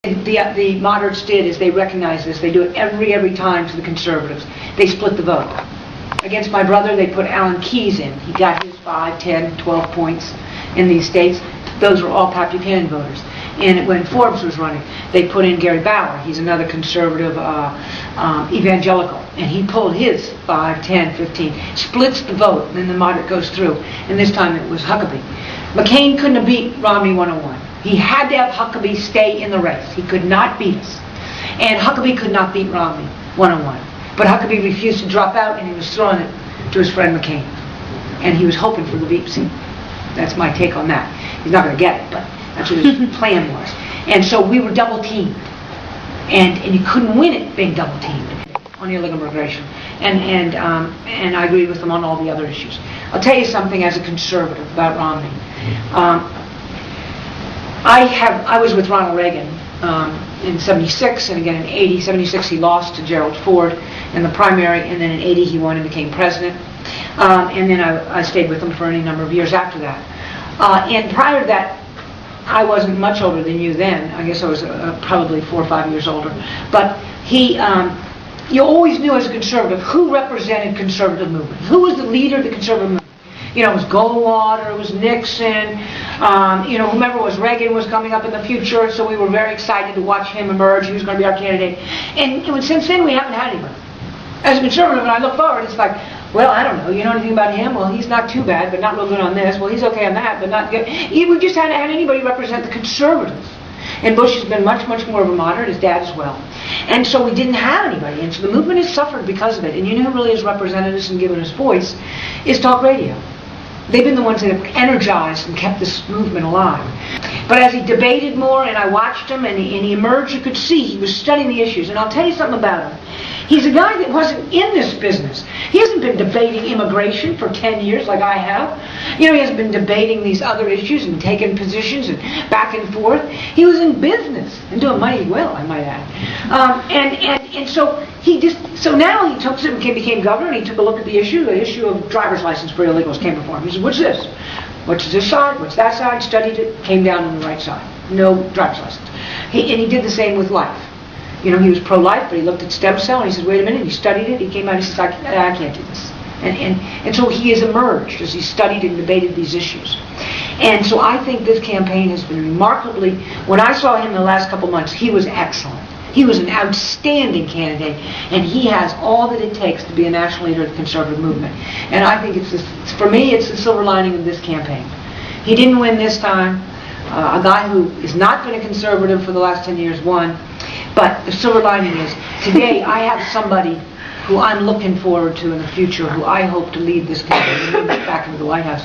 The moderates did is they recognized this. They do it every time to the conservatives. They split the vote. Against my brother, they put Alan Keyes in. He got his 5, 10, 12 points in these states. Those were all Pat Buchanan voters. And when Forbes was running, they put in Gary Bauer. He's another conservative evangelical. And he pulled his 5, 10, 15, splits the vote, and then the moderate goes through. And this time it was Huckabee. McCain couldn't have beat Romney 101. He had to have Huckabee stay in the race. He could not beat us. And Huckabee could not beat Romney 101. But Huckabee refused to drop out, and he was throwing it to his friend McCain. And he was hoping for the Veep seat. That's my take on that. He's not going to get it, but that's what his plan was. And so we were double-teamed. And you couldn't win it being double-teamed on illegal immigration. And I agree with them on all the other issues. I'll tell you something as a conservative about Romney. I was with Ronald Reagan in 76 and again in 80. 76 he lost to Gerald Ford in the primary, and then in 80 he won and became president. And then I stayed with him for any number of years after that. And prior to that, I wasn't much older than you then. I guess I was probably 4 or 5 years older. But you always knew as a conservative who represented conservative movement. Who was the leader of the conservative movement? You know, it was Goldwater, it was Nixon, whomever was Reagan was coming up in the future, so we were very excited to watch him emerge. He was going to be our candidate. And since then, we haven't had anybody. As a conservative, when I look forward, it's like, well, I don't know. You know anything about him? Well, he's not too bad, but not real good on this. Well, he's okay on that, but not good. We just hadn't had anybody represent the conservatives. And Bush has been much more of a moderate, his dad as well. And so we didn't have anybody. And so the movement has suffered because of it. And you know who really has represented us and given us voice is talk radio. They've been the ones that have energized and kept this movement alive. But as he debated more, and I watched him, and he emerged, you could see he was studying the issues. And I'll tell you something about him. He's a guy that wasn't in this business. He hasn't been debating immigration for 10 years like I have. You know, he hasn't been debating these other issues and taking positions and back and forth. He was in business and doing mighty well, I might add. And so now he took it and became governor, and he took a look at the issue of driver's license for illegals came before him. He said, what's this? What's this side? What's that side? Studied it, came down on the right side. No driver's license. And he did the same with life. You know, he was pro-life, but he looked at stem cell, and he said, wait a minute, he studied it, he came out, and he said, I can't do this. And so he has emerged as he studied and debated these issues. And so I think this campaign has been remarkably, when I saw him in the last couple months, he was excellent. He was an outstanding candidate, and he has all that it takes to be a national leader of the conservative movement. And I think for me, it's the silver lining of this campaign. He didn't win this time. A guy who has not been a conservative for the last 10 years won. But the silver lining is, today I have somebody who I'm looking forward to in the future, who I hope to lead this campaign back into the White House.